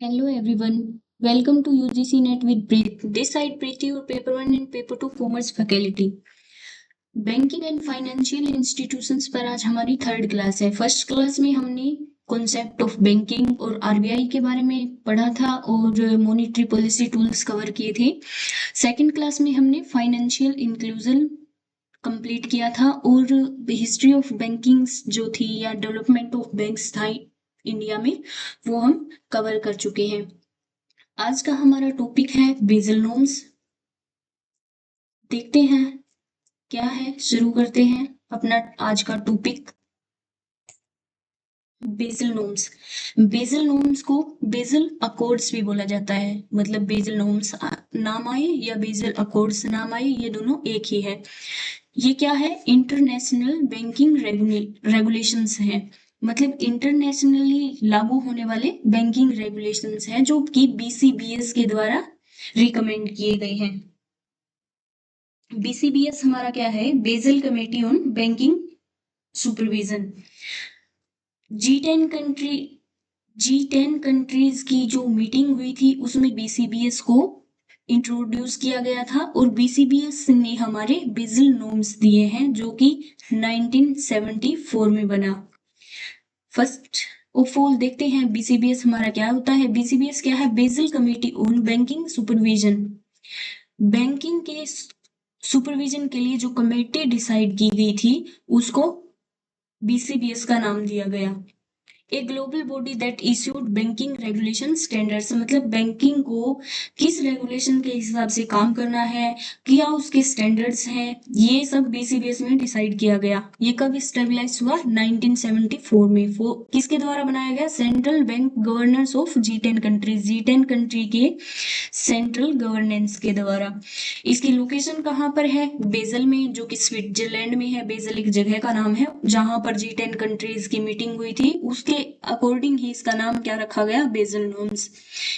Hello everyone, welcome to UGC Net with Preet. This side Preeti, your paper 1 and paper 2 commerce faculty. Banking and financial institutions पर आज हमारी third class है। First class में हमने concept of banking और RBI के बारे में पढ़ा था और मॉनेटरी पॉलिसी टूल्स कवर किए थे। सेकंड क्लास में हमने फाइनेंशियल इंक्लूजन कंप्लीट किया था और हिस्ट्री ऑफ बैंकिंग जो थी या डेवलपमेंट ऑफ बैंक्स था इंडिया में वो हम कवर कर चुके हैं। आज का हमारा टॉपिक है बेसल नॉर्म्स। देखते हैं क्या है, शुरू करते हैं अपना आज का topic. Basel norms. Basel norms को बेसल अकॉर्ड्स भी बोला जाता है, मतलब बेसल नॉर्म्स नाम आए या बेसल अकॉर्ड्स नाम आए, ये दोनों एक ही है। ये क्या है? इंटरनेशनल बैंकिंग रेगुलेशंस हैं, मतलब इंटरनेशनली लागू होने वाले बैंकिंग रेगुलेशंस हैं जो कि बीसीबीएस के द्वारा रिकमेंड किए गए हैं। बीसीबीएस हमारा क्या है? Basel committee on banking supervision. जी10 कंट्रीज की जो मीटिंग हुई थी उसमें बीसीबीएस को इंट्रोड्यूस किया गया था और बीसीबीएस ने हमारे बेसल नॉर्म्स दिए हैं जो कि 1974 में बना। फर्स्ट ऑफ ऑल देखते हैं बीसीबीएस हमारा क्या होता है। बीसीबीएस क्या है? Basel committee on banking supervision. Banking के सुपरविजन के लिए जो कमेटी डिसाइड की गई थी उसको बीसीबीएस का नाम दिया गया। A global body that issued banking regulation standards, मतलब बैंकिंग को किस रेगुलेशन के हिसाब से काम करना है, क्या उसके स्टैंडर्ड्स हैं, ये सब बीसीबीएस में डिसाइड किया गया। ये कब स्टेबलाइज हुआ? 1974 में। वो किसके द्वारा बनाया गया? Central bank governors of जी10 countries, जी10 country के सेंट्रल गवर्नेंस के द्वारा। इसकी लोकेशन कहाँ पर है? बेजल में, जो कि स्विट्जरलैंड में है। बेजल एक जगह का नाम है जहां पर जी10 कंट्रीज की मीटिंग हुई थी, उसके अकॉर्डिंग ही इसका नाम क्या रखा गया? Bezel norms.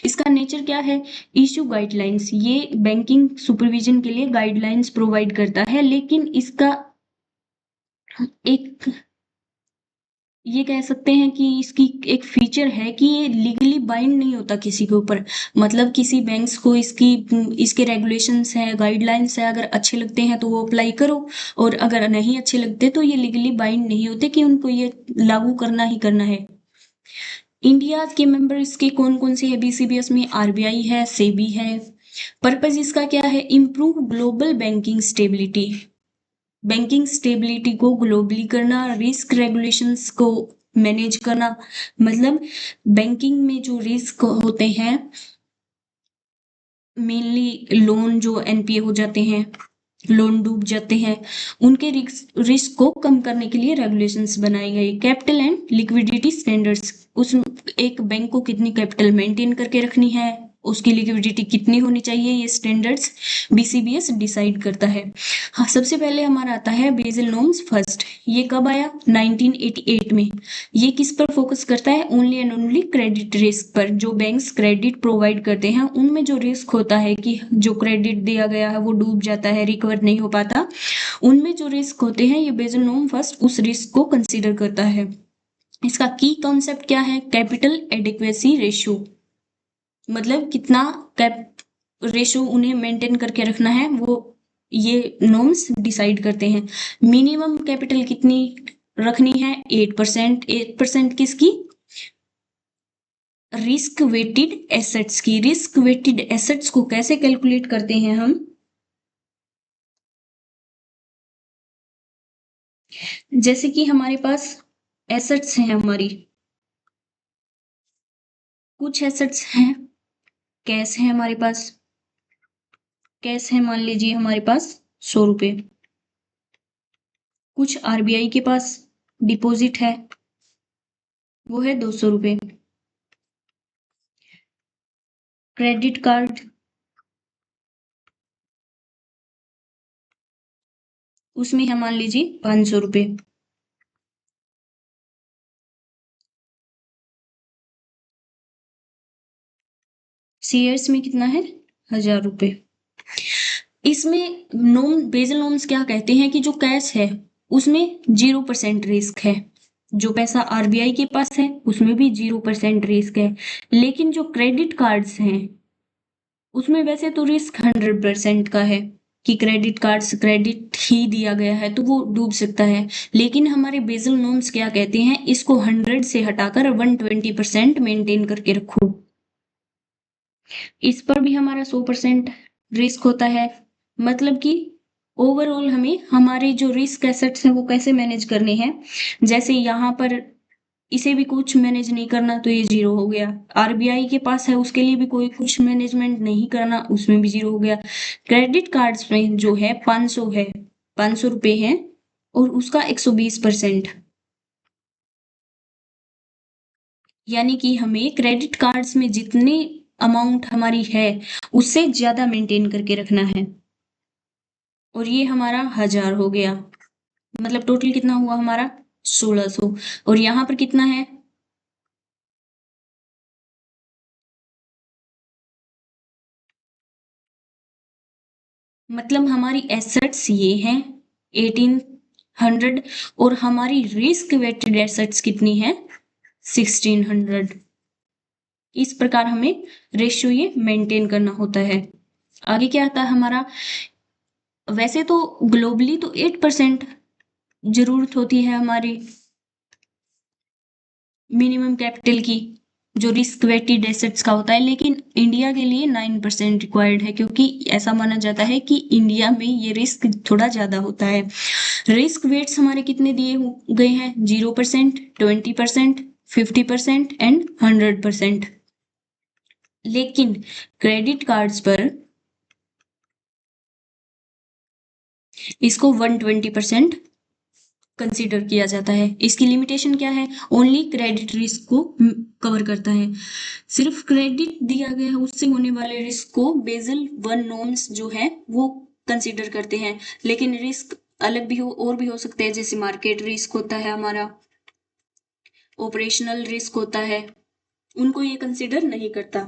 इसका नेचर क्या है? इश्यू गाइडलाइंस, ये बैंकिंग सुपरविजन के लिए गाइडलाइंस प्रोवाइड करता है, लेकिन इसका एक ये कह सकते हैं कि इसकी एक फीचर है कि ये लीगली बाइंड नहीं होता किसी के ऊपर। मतलब किसी बैंक्स को इसके रेगुलेशंस हैं, गाइडलाइंस है, अगर अच्छे लगते हैं तो वो अप्लाई करो, और अगर नहीं अच्छे लगते तो ये लीगली बाइंड नहीं होते कि उनको ये लागू करना ही करना है। इंडिया के मेंबर इसके कौन कौन से है बीसीबीएस में? आरबीआई है, सेबी है। पर्पज इसका क्या है? Improve global banking stability, banking stability को ग्लोबली करना, रिस्क रेगुलेशंस को मैनेज करना। मतलब बैंकिंग में जो रिस्क होते हैं, मेनली लोन जो एनपीए हो जाते हैं, लोन डूब जाते हैं, उनके रिस्क को कम करने के लिए रेगुलेशंस बनाए गए। कैपिटल एंड लिक्विडिटी स्टैंडर्ड्स, उस एक बैंक को कितनी कैपिटल मेंटेन करके रखनी है, उसकी लिक्विडिटी कितनी होनी चाहिए, ये स्टैंडर्ड्स बीसीबीएस डिसाइड करता है। हाँ, सबसे पहले हमारा आता है बेसल नॉर्म्स फर्स्ट। ये कब आया? 1988 में। ये किस पर फोकस करता है? Only and only credit risk पर। जो बैंक्स क्रेडिट प्रोवाइड करते हैं उनमें जो रिस्क होता है कि जो क्रेडिट दिया गया है वो डूब जाता है, रिकवर नहीं हो पाता, उनमें जो रिस्क होते हैं ये बेसल नॉर्म फर्स्ट उस रिस्क को कंसीडर करता है। इसका की कॉन्सेप्ट क्या है? कैपिटल एडिक्वेसी रेशियो, मतलब कितना कैप रेशो उन्हें मेंटेन करके रखना है वो ये नॉर्म्स डिसाइड करते हैं। मिनिमम कैपिटल कितनी रखनी है? 8%। 8% किसकी? रिस्क वेटेड एसेट्स की। रिस्क वेटेड एसेट्स को कैसे कैलकुलेट करते हैं हम? जैसे कि हमारे पास एसेट्स हैं, हमारी कुछ एसेट्स हैं, कैश है हमारे पास, कैश है मान लीजिए हमारे पास 100 रुपए। कुछ आरबीआई के पास डिपॉजिट है, वो है 200 रुपए। क्रेडिट कार्ड, उसमें है मान लीजिए 500 रुपए। शेयर्स में कितना है? 1000 रुपए। इसमें नॉर्म बेसल नॉर्म्स क्या कहते हैं कि जो कैश है उसमें 0% रिस्क है, जो पैसा आरबीआई के पास है उसमें भी 0% रिस्क है, लेकिन जो क्रेडिट कार्ड्स हैं उसमें वैसे तो रिस्क 100% का है कि क्रेडिट कार्ड्स क्रेडिट ही दिया गया है तो वो डूब सकता है, लेकिन हमारे बेसल नॉर्म्स क्या कहते हैं, इसको 100 से हटाकर 120% मेंटेन करके रखो। इस पर भी हमारा 100% रिस्क होता है। मतलब कि ओवरऑल हमें हमारे जो रिस्क एसेट्स हैं वो कैसे मैनेज करने हैं। जैसे यहाँ पर इसे भी कुछ मैनेज नहीं करना तो ये 0 हो गया। आरबीआई के पास है उसके लिए भी कोई कुछ मैनेजमेंट नहीं करना, उसमें भी 0 हो गया। क्रेडिट कार्ड्स में जो है 500 है, 500 रुपए है और उसका 120%, यानी कि हमें क्रेडिट कार्ड्स में जितनी अमाउंट हमारी है उससे ज्यादा मेंटेन करके रखना है। और ये हमारा 1000 हो गया, मतलब टोटल कितना हुआ हमारा 1600। और यहाँ पर कितना है, मतलब हमारी एसेट्स ये हैं 1800 और हमारी रिस्क वेटेड एसेट्स कितनी है 1600। इस प्रकार हमें रेशियो ये मेंटेन करना होता है। आगे क्या आता है हमारा, वैसे तो ग्लोबली तो 8% जरूरत होती है हमारी मिनिमम कैपिटल की, जो रिस्क वेटेड एसेट्स का होता है, लेकिन इंडिया के लिए 9% रिक्वायर्ड है क्योंकि ऐसा माना जाता है कि इंडिया में ये रिस्क थोड़ा ज्यादा होता है। रिस्क वेट्स हमारे कितने दिए गए हैं, 0%, 20%, 50% एंड 100%। लेकिन क्रेडिट कार्ड्स पर इसको 120% कंसीडर किया जाता है। इसकी लिमिटेशन क्या है, ओनली क्रेडिट रिस्क को कवर करता है। सिर्फ क्रेडिट दिया गया है उससे होने वाले रिस्क को बेसल वन नॉर्म्स जो है वो कंसीडर करते हैं, लेकिन रिस्क अलग भी हो और भी हो सकते हैं, जैसे मार्केट रिस्क होता है हमारा, ऑपरेशनल रिस्क होता है, उनको ये कंसीडर नहीं करता।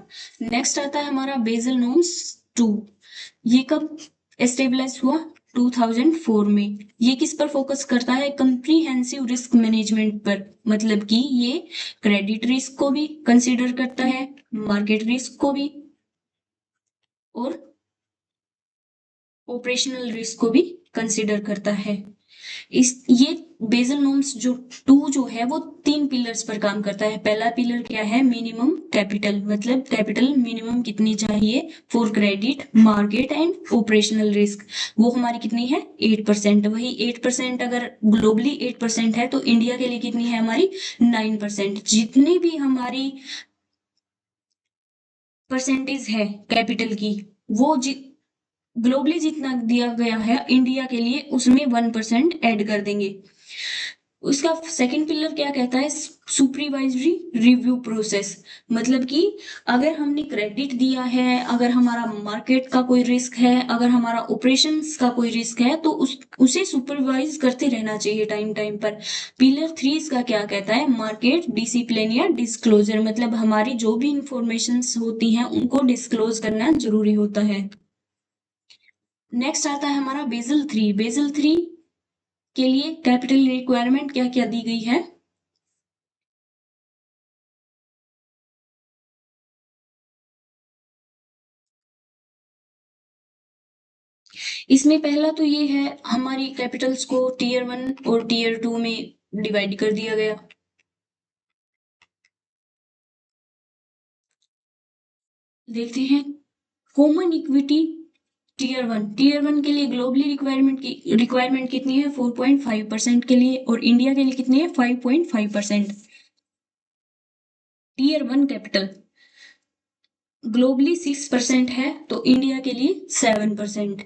नेक्स्ट आता है हमारा बेसल नॉर्म्स 2। ये कब एस्टेब्लिश हुआ, 2004 में। ये किस पर फोकस करता है, कंप्रीहेंसिव रिस्क मैनेजमेंट पर, मतलब कि ये क्रेडिट रिस्क को भी कंसीडर करता है, मार्केट रिस्क को भी और ऑपरेशनल रिस्क को भी कंसीडर करता है। इस ये बेसल नॉर्म्स जो 2 जो है वो 3 पिलर्स पर काम करता है। पहला पिलर क्या है, मिनिमम कैपिटल, मतलब कैपिटल मिनिमम कितनी चाहिए for credit, market and operational risk, वो हमारी कितनी है 8%। वही 8% अगर ग्लोबली 8% है तो इंडिया के लिए कितनी है हमारी 9%। जितनी भी हमारी परसेंटेज है कैपिटल की, वो ग्लोबली जितना दिया गया है इंडिया के लिए उसमें 1% ऐड कर देंगे। उसका सेकंड पिलर क्या कहता है, सुपरवाइजरी रिव्यू प्रोसेस, मतलब कि अगर हमने क्रेडिट दिया है, अगर हमारा मार्केट का कोई रिस्क है, अगर हमारा ऑपरेशंस का कोई रिस्क है तो उसे सुपरवाइज करते रहना चाहिए टाइम टाइम पर। पिलर 3 इसका क्या कहता है, मार्केट डिसिप्लिन या डिस्क्लोजर, मतलब हमारी जो भी इंफॉर्मेशन होती हैं उनको डिस्क्लोज करना जरूरी होता है। नेक्स्ट आता है हमारा बेसल 3। बेसल 3 के लिए कैपिटल रिक्वायरमेंट क्या क्या दी गई है, इसमें पहला तो ये है हमारी कैपिटल्स को टीयर 1 और टीयर 2 में डिवाइड कर दिया गया। देखते हैं कॉमन इक्विटी टीयर 1 के लिए ग्लोबली रिक्वायरमेंट कितनी है 4.5% के लिए, और इंडिया के लिए कितनी है 5.5%। टीयर 1 कैपिटल ग्लोबली 6% है तो इंडिया के लिए 7%।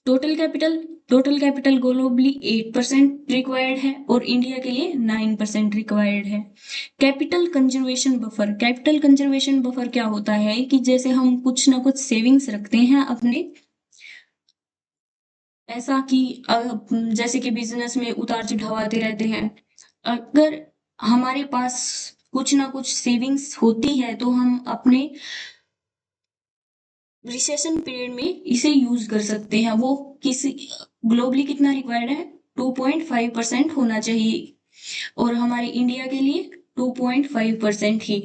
टोटल कैपिटल ग्लोबली 8% रिक्वायर्ड है और इंडिया के लिए 9% रिक्वायर्ड है। कैपिटल कंजर्वेशन बफर क्या होता है कि जैसे हम कुछ ना कुछ सेविंग्स रखते हैं अपने, ऐसा कि जैसे कि बिजनेस में उतार चढ़ाव आते रहते हैं, अगर हमारे पास कुछ ना कुछ सेविंग्स होती है तो हम अपने रिसेशन पीरियड में इसे यूज कर सकते हैं। वो किसी ग्लोबली कितना रिक्वायर्ड है 2.5% होना चाहिए। और हमारे इंडिया के लिए 2.5% ही।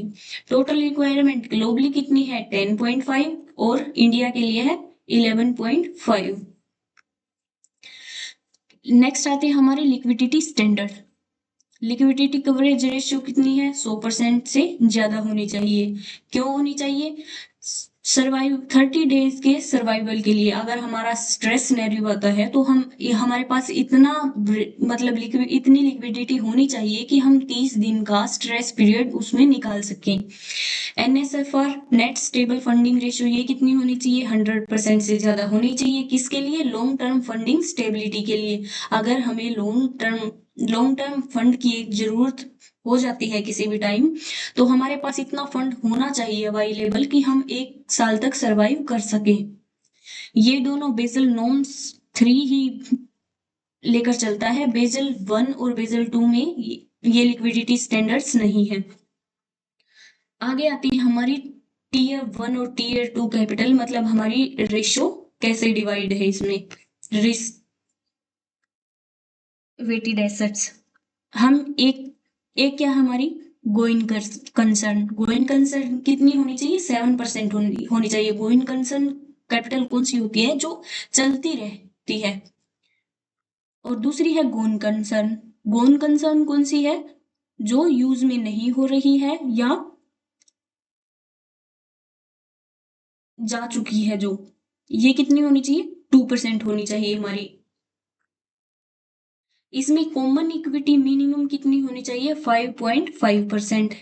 टोटल रिक्वायरमेंट ग्लोबली कितनी है 10.5 और इंडिया के लिए है 11.5। नेक्स्ट आते हैं हमारे liquidity standard. Liquidity coverage ratio कितनी है 100% से ज्यादा होनी चाहिए। क्यों होनी चाहिए? सर्वाइव 30 डेज के सर्वाइवल के लिए अगर हमारा स्ट्रेस सिनेरियो आता है तो हमारे पास इतना मतलब इतनी लिक्विडिटी होनी चाहिए कि हम 30 दिन का स्ट्रेस पीरियड उसमें निकाल सकें। NSFR net stable funding ratio ये कितनी होनी चाहिए 100% से ज्यादा होनी चाहिए। किसके लिए? लॉन्ग टर्म फंडिंग स्टेबिलिटी के लिए। अगर हमें लॉन्ग टर्म फंड की जरूरत हो जाती है किसी भी टाइम, तो हमारे पास इतना फंड होना चाहिए अवेलेबल कि हम 1 साल तक सरवाइव कर सके। ये दोनों बेसल नॉर्म्स 3 ही लेकर चलता है। बेसल 1 और बेसल 2 में ये लिक्विडिटी स्टैंडर्ड्स नहीं है। आगे आती है हमारी टीयर 1 और टीयर 2 कैपिटल, मतलब हमारी रेशो कैसे डिवाइड है इसमें। रिस्क वेटेड एसेट्स हम एक क्या हमारी गोइंग कंसर्न कितनी होनी चाहिए 7% होनी चाहिए। गोइंग कंसर्न कैपिटल कौन सी होती है? जो चलती रहती है। और दूसरी है गोन कंसर्न कौन सी है? जो यूज में नहीं हो रही है या जा चुकी है जो। ये कितनी होनी चाहिए 2% होनी चाहिए हमारी। इसमें कॉमन इक्विटी मिनिमम कितनी होनी चाहिए 5.5%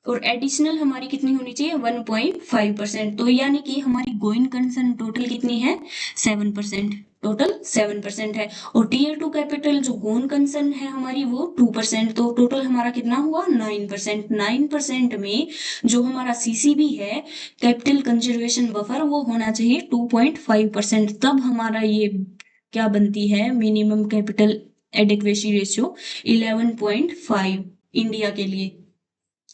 और एडिशनल हमारी कितनी होनी चाहिए 1.5%। तो यानी कि हमारी गोइंग कंसर्न टोटल कितनी है 7%, टोटल 7% है। और टीयर 2 कैपिटल जो गोइंग कंसर्न है हमारी वो 2%, तो टोटल हमारा कितना हुआ 9%। 9% में जो हमारा सीसीबी है कैपिटल कंजर्वेशन बफर वो होना चाहिए 2.5%। तब हमारा ये क्या बनती है minimum capital adequacy ratio 11.5 India के लिए।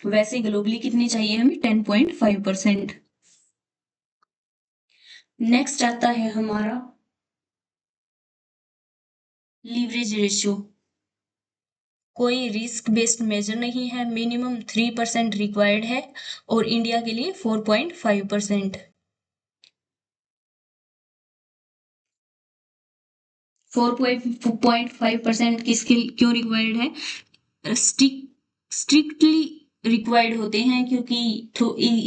वैसे ग्लोबली कितनी चाहिए हमें 10.5%। नेक्स्ट आता है हमारा लीवरेज रेशियो। कोई रिस्क बेस्ड मेजर नहीं है, मिनिमम 3% रिक्वायर्ड है और इंडिया के लिए 4.5%। 4.5% किसके क्यों रिक्वायर्ड है? स्ट्रिक्टली रिक्वायर्ड होते हैं क्योंकि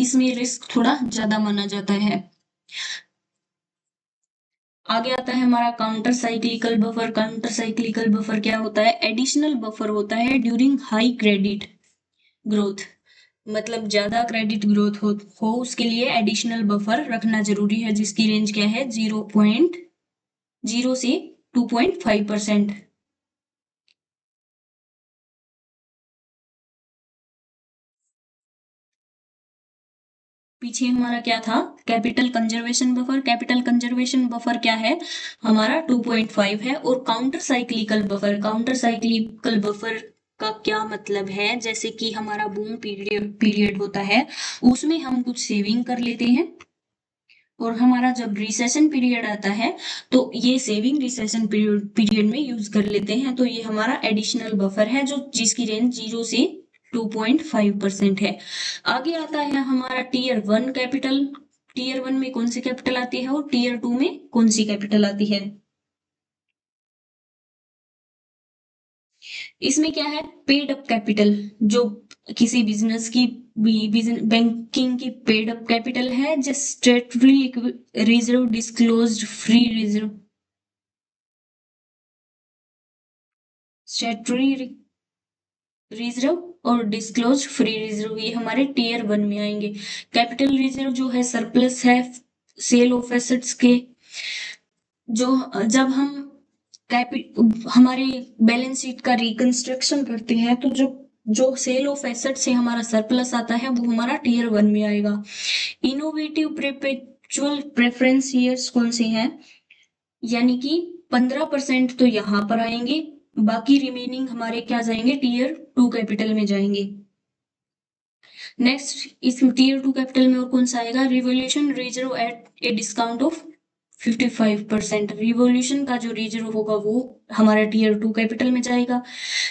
इसमें रिस्क थोड़ा ज्यादा माना जाता है। आगे आता है हमारा counter cyclical buffer. Counter cyclical buffer क्या होता है? एडिशनल बफर होता है ड्यूरिंग हाई क्रेडिट ग्रोथ, मतलब ज्यादा क्रेडिट ग्रोथ हो उसके लिए एडिशनल बफर रखना जरूरी है, जिसकी रेंज क्या है 0.0 से 2.5%। पीछे हमारा क्या था capital conservation buffer. Capital conservation buffer क्या है हमारा 2.5 है। और काउंटर साइक्लिकल बफर का क्या मतलब है? जैसे कि हमारा बूम पीरियड होता है उसमें हम कुछ सेविंग कर लेते हैं और हमारा जब रिसेशन पीरियड आता है तो ये सेविंग रिसेशन पीरियड में यूज कर लेते हैं। तो ये हमारा एडिशनल बफर है जो जिसकी रेंज 0 से 2.5% है। आगे आता है हमारा टीयर 1 कैपिटल। टीयर 1 में कौन सी कैपिटल आती है और टीयर 2 में कौन सी कैपिटल आती है? इसमें क्या है पेड अप कैपिटल, जो किसी बिजनेस की बैंकिंग की पेड अप कैपिटल है। Just स्टेटरी reserve disclosed free reserve, स्टेटरी reserve और डिस्क्लोज फ्री रिजर्व ये हमारे टीयर 1 में आएंगे। कैपिटल रिजर्व जो है सरप्लस है सेल ऑफ एसेट्स के। जो जब हम हमारे बैलेंस शीट का रिकंस्ट्रक्शन करते हैं तो जो सेल ऑफ एसेट से हमारा सरप्लस आता है वो हमारा टीयर 1 में आएगा। इनोवेटिव परपेचुअल प्रेफरेंस ईयर्स कौन से हैं? यानी कि 15% तो यहाँ पर आएंगे, बाकी रिमेनिंग हमारे क्या जाएंगे टीयर 2 कैपिटल में जाएंगे। नेक्स्ट इस टीयर 2 कैपिटल में और कौन सा आएगा? Revolution reserve at a discount of 55%। Revolution का जो रिजर्व होगा वो हमारा टीयर 2 कैपिटल में जाएगा।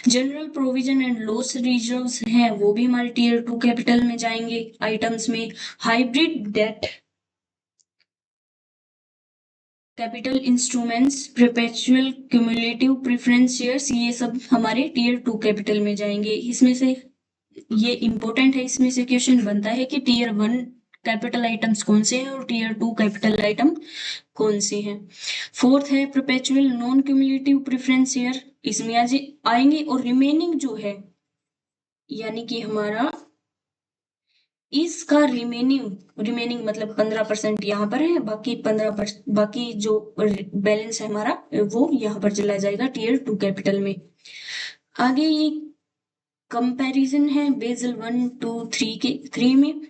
General provision and loss reserves हैं वो भी हमारे टीयर 2 कैपिटल में जाएंगे आइटम्स में। Hybrid debt, capital instruments, perpetual cumulative preference shares, ये सब हमारे टीयर 2 कैपिटल में जाएंगे। इसमें से ये इंपॉर्टेंट है, इसमें से क्वेश्चन बनता है कि टीयर 1 कैपिटल आइटम्स कौन से हैं और टीयर 2 कैपिटल आइटम कौन से हैं। फोर्थ है perpetual non cumulative preference share, इसमें आज आएंगे। और रिमेनिंग जो है यानी कि हमारा इसका रिमेनिंग मतलब 15% यहाँ पर है, बाकी 15%, बाकी जो बैलेंस है हमारा वो यहाँ पर चला जाएगा टीयर 2 कैपिटल में। आगे ये कंपैरिजन है बेसल 1 2 3 के 3 में।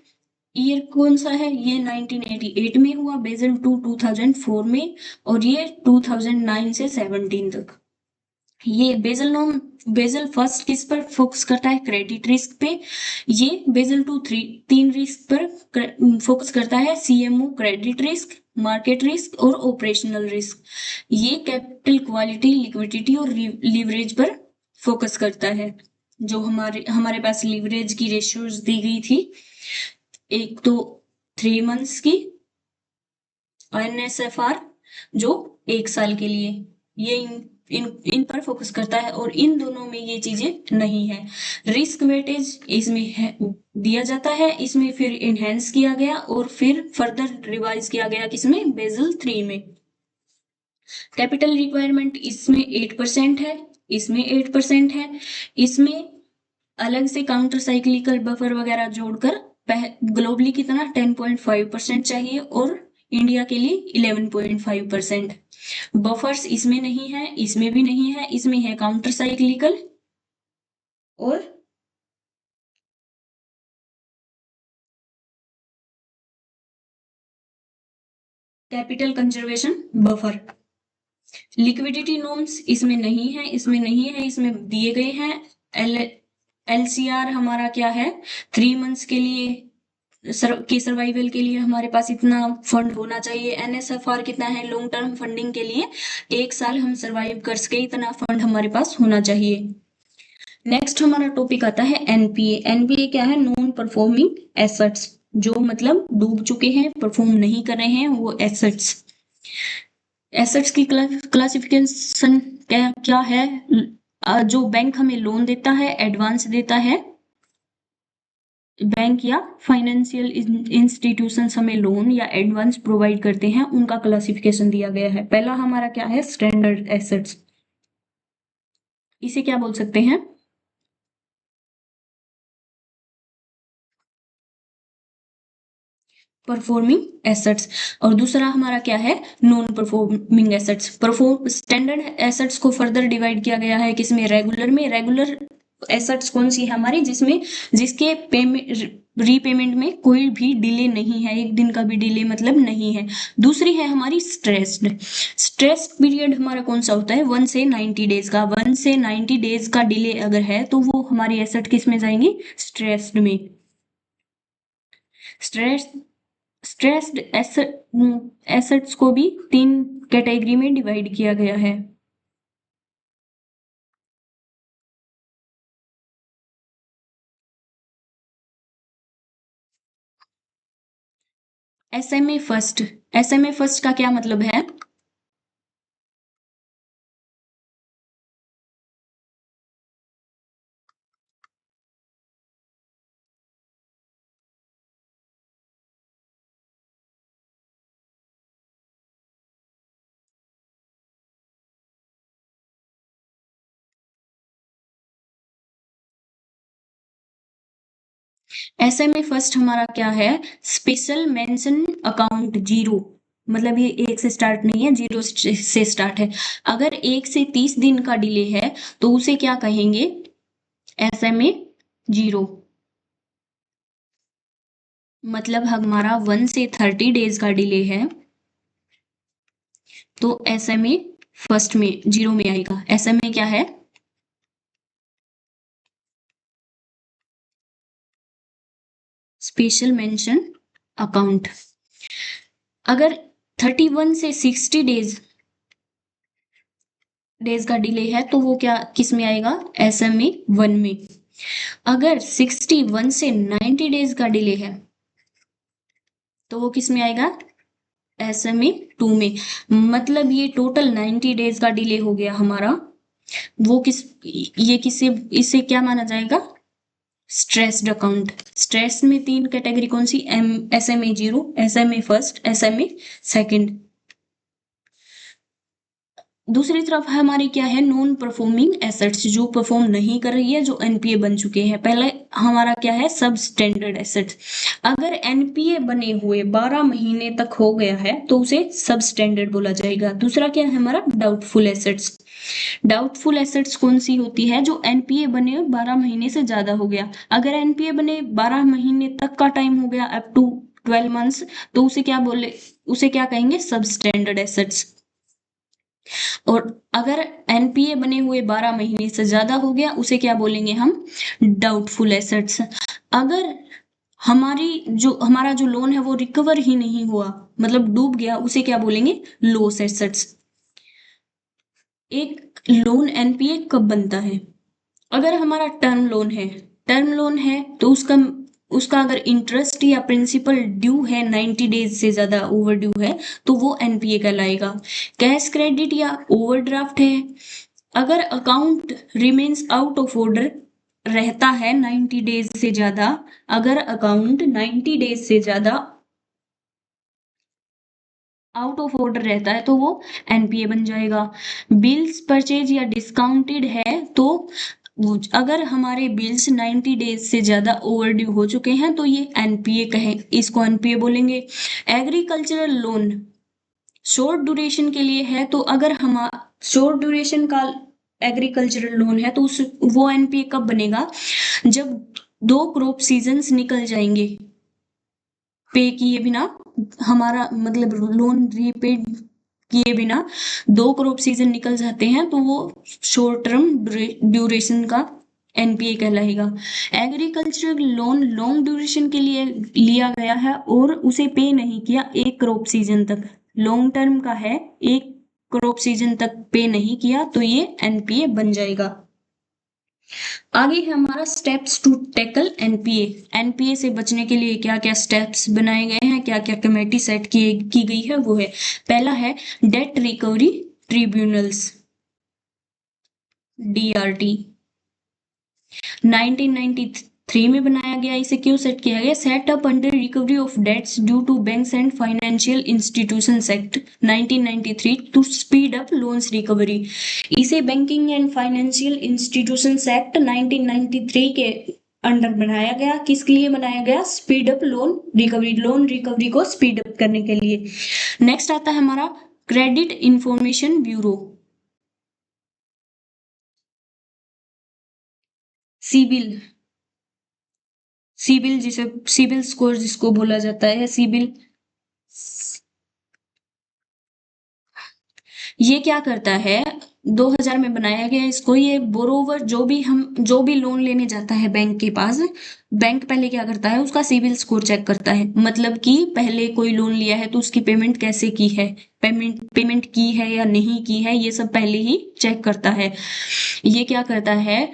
ईयर कौन सा है, ये 1988 में हुआ, बेसल 2 2004 में, और ये 2009 से 17 तक। ये बेसल फर्स्ट किस पर फोकस करता है, क्रेडिट रिस्क पे। ये बेसल 2 तीन रिस्क पर फोकस करता है, CMO credit risk, market risk और ऑपरेशनल रिस्क। ये कैपिटल क्वालिटी, लिक्विडिटी और लीवरेज पर फोकस करता है। जो हमारे पास लीवरेज की रेशियोज दी गई थी, एक तो 3 मंथ्स की एनएसएफआर जो 1 साल के लिए, ये इन पर फोकस करता है, और इन दोनों में ये चीजें नहीं है। रिस्क वेटेज इसमें है, दिया जाता है, इसमें फिर इनहेंस किया गया और फिर फर्दर रिवाइज किया गया किसमें, बेसल 3 में। कैपिटल रिक्वायरमेंट इसमें 8% है, इसमें 8% है। इसमें अलग से काउंटर साइक्लिकल बफर वगैरह जोड़कर ग्लोबली कितना 10.5% चाहिए और इंडिया के लिए 11.5%। बफर्स इसमें नहीं है, इसमें भी नहीं है, इसमें है काउंटर साइक्लिकल और capital conservation buffer. Liquidity norms इसमें नहीं है, इसमें नहीं है, इसमें दिए गए हैं। एलसीआर हमारा क्या है, 3 मंथ्स के लिए सर्वाइवल के लिए हमारे पास इतना फंड होना चाहिए। एनएसएफआर कितना है, लॉन्ग टर्म फंडिंग के लिए 1 साल हम सर्वाइव कर सके इतना फंड हमारे पास होना चाहिए। नेक्स्ट हमारा टॉपिक आता है एनपीए। एनपीए क्या है, नॉन परफॉर्मिंग एसेट्स, जो मतलब डूब चुके हैं, परफॉर्म नहीं कर रहे हैं, वो एसेट्स। एसेट्स की क्लासिफिकेशन क्या क्या है, जो बैंक हमें लोन देता है, एडवांस देता है, बैंक या फाइनेंशियल इंस्टीट्यूशंस हमें लोन या एडवांस प्रोवाइड करते हैं, उनका क्लासिफिकेशन दिया गया है। पहला हमारा क्या है, स्टैंडर्ड एसेट्स, इसे क्या बोल सकते हैं, परफॉर्मिंग एसेट्स। और दूसरा हमारा क्या है, non performing assets. Perform standard assets को फर्दर डिवाइड किया गया है किसमें, रेगुलर में। रेगुलर एसेट्स कौन सी है हमारी, जिसके पेमेंट रीपेमेंट में कोई भी डिले नहीं है, 1 दिन का भी डिले मतलब नहीं है। दूसरी है हमारी स्ट्रेस्ड। स्ट्रेस पीरियड हमारा कौन सा होता है, 1 से 90 डेज का। 1 से 90 डेज का डिले अगर है तो वो हमारी एसेट किस में जाएंगी, स्ट्रेस्ड में। स्ट्रेस स्ट्रेस्ड एसेट्स को भी 3 कैटेगरी में डिवाइड किया गया है। एसएमए फर्स्ट, एसएमए फर्स्ट का क्या मतलब है, एसएमए फर्स्ट हमारा क्या है, स्पेशल मेंशन अकाउंट जीरो, मतलब ये 1 से स्टार्ट नहीं है, 0 से स्टार्ट है। अगर 1 से 30 दिन का डिले है तो उसे क्या कहेंगे, एसएमए जीरो। मतलब हमारा 1 से 30 डेज का डिले है तो एसएमए फर्स्ट में 0 में आएगा। एसएमए क्या है, स्पेशल मेंशन अकाउंट। अगर 31 से 60 डेज का डिले है तो वो क्या किस में आएगा, SMA 1 में। अगर 61 से 90 डेज का डिले है तो वो किस में आएगा, SMA 2 में। मतलब ये टोटल 90 डेज का डिले हो गया हमारा। वो ये किसे इसे क्या माना जाएगा, स्ट्रेस्ड अकाउंट। स्ट्रेस में 3 कैटेगरी कौन सी, SMA 0, SMA first, SMA second. दूसरी तरफ हमारी क्या है, नॉन परफॉर्मिंग एसेट्स, जो परफॉर्म नहीं कर रही है, जो NPA बन चुके हैं। पहले हमारा क्या है, सब स्टैंडर्ड एसेट्स। अगर NPA बने हुए 12 महीने तक हो गया है तो उसे सब स्टैंडर्ड बोला जाएगा। दूसरा क्या है हमारा, डाउटफुल एसेट्स। डाउटफुल एसेट्स कौन सी होती है, जो NPA बने 12 महीने से ज्यादा हो गया। अगर NPA बने 12 महीने तक का टाइम हो गया, अप टू 12 मंथ्स, तो उसे क्या कहेंगे, सब स्टैंडर्ड एसेट्स। और अगर NPA बने हुए 12 महीने से ज्यादा हो गया, उसे क्या बोलेंगे हम, डाउटफुल एसेट्स। अगर हमारा जो लोन है वो रिकवर ही नहीं हुआ, मतलब डूब गया, उसे क्या बोलेंगे, लॉस एसेट्स। एक लोन NPA कब बनता है, अगर हमारा टर्म लोन है तो उसका अगर इंटरेस्ट या प्रिंसिपल ड्यू है 90 डेज से ज्यादा ओवर ड्यू है तो वो NPA कहलाएगा। कैश क्रेडिट या ओवरड्राफ्ट है, अगर account remains out of order रहता है 90 डेज से ज्यादा, अगर अकाउंट 90 डेज से ज्यादा आउट ऑफ ऑर्डर रहता है तो वो NPA बन जाएगा। बिल्स परचेज या डिस्काउंटेड है तो अगर हमारे बिल्स 90 डेज से ज्यादा ओवरड्यू हो चुके हैं तो ये NPA इसको NPA बोलेंगे। एग्रीकल्चरल लोन शॉर्ट ड्यूरेशन के लिए है तो अगर हम शॉर्ट ड्यूरेशन का एग्रीकल्चरल लोन है तो वो NPA कब बनेगा, जब 2 क्रॉप सीजन्स निकल जाएंगे पे किए बिना, हमारा मतलब लोन रीपेड किए बिना 2 क्रॉप सीजन निकल जाते हैं तो वो शॉर्ट टर्म ड्यूरेशन का NPA कहलाएगा। एग्रीकल्चरल लोन लॉन्ग ड्यूरेशन के लिए लिया गया है और उसे पे नहीं किया 1 क्रॉप सीजन तक, लॉन्ग टर्म का है, 1 क्रॉप सीजन तक पे नहीं किया तो ये NPA बन जाएगा। आगे है हमारा स्टेप्स टू टैकल NPA से बचने के लिए क्या क्या स्टेप्स बनाए गए हैं, क्या क्या कमेटी सेट की गई है, वो है, पहला है डेट रिकवरी ट्रिब्यूनल्स, DRT। 1993 में बनाया गया। इसे क्यों सेट किया गया, set up under recovery of debts due to banks and financial institutions act 1993 to speed up loans recovery. इसे banking and financial institutions act 1993 के अंडर बनाया गया। किसके लिए बनाया गया, स्पीड अप लोन रिकवरी को स्पीड अप करने के लिए। नेक्स्ट आता है हमारा credit information bureau, CIBIL score जिसको बोला जाता है, ये क्या करता है, 2000 में बनाया गया इसको। ये बोरोवर जो भी लोन लेने जाता है बैंक के पास, बैंक पहले क्या करता है, उसका सिबिल स्कोर चेक करता है। मतलब कि पहले कोई लोन लिया है तो उसकी पेमेंट कैसे की है, पेमेंट की है या नहीं की है, ये सब पहले ही चेक करता है। ये क्या करता है,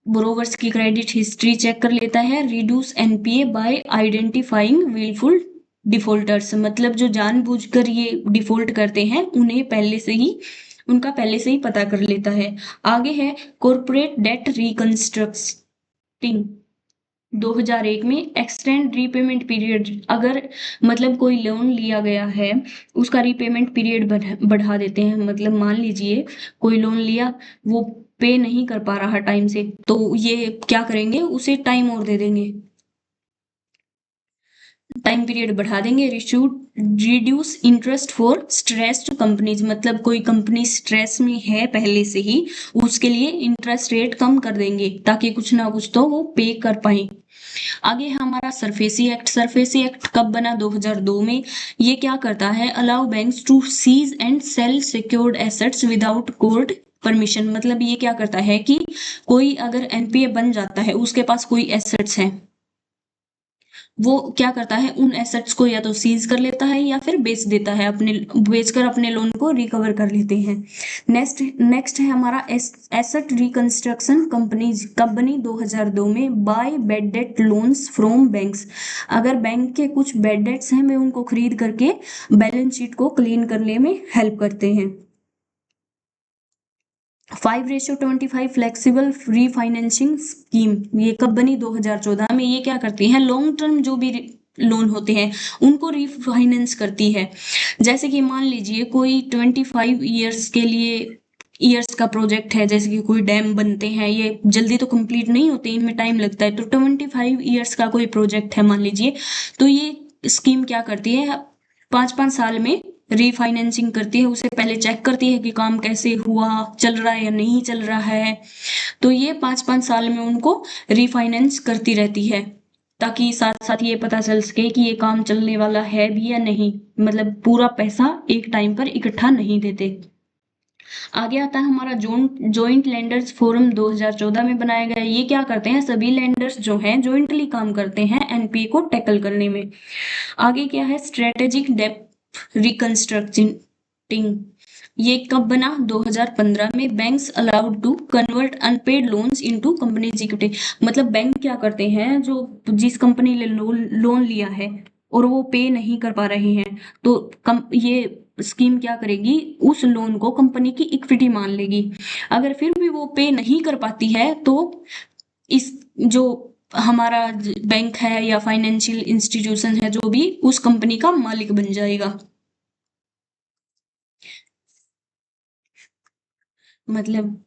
बोरोवर्स की क्रेडिट हिस्ट्री चेक कर लेता है। Reduce NPA by identifying wilful defaulters, मतलब जो जानबूझकर ये डिफॉल्ट करते हैं उनका पहले से ही पता कर लेता है। आगे है कॉर्पोरेट डेट रिकंस्ट्रक्टिंग, 2001 में एक्सटेंड रीपेमेंट पीरियड, अगर मतलब कोई लोन लिया गया है उसका रीपेमेंट पीरियड बढ़ा देते हैं। मतलब मान लीजिए कोई लोन लिया, वो पे नहीं कर पा रहा टाइम से, तो ये क्या करेंगे, उसे टाइम और दे देंगे, टाइम पीरियड बढ़ा देंगे। Reduce interest for stressed companies, मतलब कोई कंपनी स्ट्रेस में है पहले से ही, उसके लिए इंटरेस्ट रेट कम कर देंगे ताकि कुछ ना कुछ तो वो पे कर पाए। आगे है हमारा सरफेसी एक्ट कब बना, 2002 में। ये क्या करता है, allow banks to seize and sell secured assets without court permission. मतलब ये क्या करता है कि कोई अगर NPA बन जाता है, उसके पास कोई एसेट्स हैं, वो क्या करता है, उन एसेट्स को या तो सीज कर लेता है या फिर बेच देता है, बेचकर अपने लोन को रिकवर कर लेते हैं। नेक्स्ट है हमारा एसेट रिकंस्ट्रक्शन कंपनी 2002 में by bad debt loans from banks. अगर बैंक के कुछ बैड डेट्स हैं वे उनको खरीद करके बैलेंस शीट को क्लीन करने में हेल्प करते हैं। 5:25 फ्लेक्सिबल रीफाइनेंसिंग स्कीम, ये कब बनी? 2014 में। ये क्या करती है, लॉन्ग टर्म जो भी लोन होते हैं उनको रीफाइनेंस करती है। जैसे कि मान लीजिए कोई 25 ईयर्स के लिए ईयर्स का प्रोजेक्ट है, जैसे कि कोई डैम बनते हैं, ये जल्दी तो कंप्लीट नहीं होते, इनमें टाइम लगता है। तो 25 ईयर्स का कोई प्रोजेक्ट है मान लीजिए, तो ये स्कीम क्या करती है, 5-5 साल में रीफाइनेंसिंग करती है। उसे पहले चेक करती है कि काम कैसे हुआ, चल रहा है या नहीं चल रहा है। तो ये 5-5 साल में उनको रीफाइनेंस करती रहती है, ताकि साथ साथ ये पता चल सके कि ये काम चलने वाला है भी या नहीं, मतलब पूरा पैसा एक टाइम पर इकट्ठा नहीं देते। आगे आता है हमारा जॉइंट लैंडर्स फोरम 2014 में बनाया गया। ये क्या करते हैं, सभी लैंडर्स जो हैं जॉइंटली काम करते हैं एनपीए को टैकल करने में। आगे क्या है, स्ट्रेटेजिक डेप्थ रिकंस्ट्रक्टिंग। ये कब बना? 2015 में। Banks allowed to convert unpaid loans into companies equity. मतलब बैंक क्या करते हैं, जो जिस कंपनी ने लोन लिया है और वो पे नहीं कर पा रहे हैं, तो ये स्कीम क्या करेगी, उस लोन को कंपनी की इक्विटी मान लेगी। अगर फिर भी वो पे नहीं कर पाती है तो इस जो हमारा बैंक है या फाइनेंशियल इंस्टीट्यूशन है जो भी, उस कंपनी का मालिक बन जाएगा। मतलब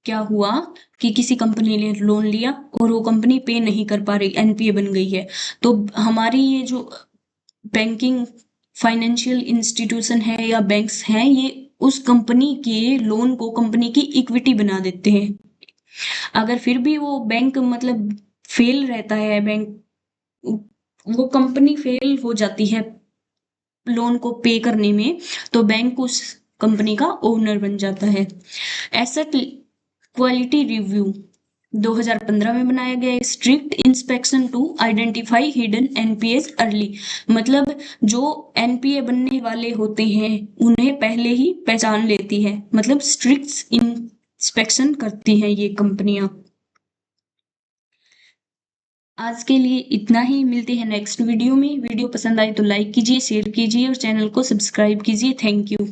क्या हुआ कि किसी कंपनी ने लोन लिया और वो कंपनी पे नहीं कर पा रही, एनपीए बन गई है, तो हमारी ये जो बैंकिंग फाइनेंशियल इंस्टीट्यूशन है या बैंक्स हैं, ये उस कंपनी के लोन को कंपनी की इक्विटी बना देते हैं। अगर फिर भी वो बैंक मतलब फेल रहता है, बैंक वो कंपनी फेल हो जाती है लोन को पे करने में, तो बैंक उस कंपनी का ओनर बन जाता है। एसेट क्वालिटी रिव्यू 2015 में बनाया गया। Strict inspection to identify hidden NPAs early. मतलब जो एनपीए बनने वाले होते हैं उन्हें पहले ही पहचान लेती है, मतलब स्ट्रिक्ट इंस्पेक्शन करती हैं ये कंपनियां। आज के लिए इतना ही, मिलते हैं नेक्स्ट वीडियो में। वीडियो पसंद आए तो लाइक कीजिए, शेयर कीजिए और चैनल को सब्सक्राइब कीजिए। Thank you.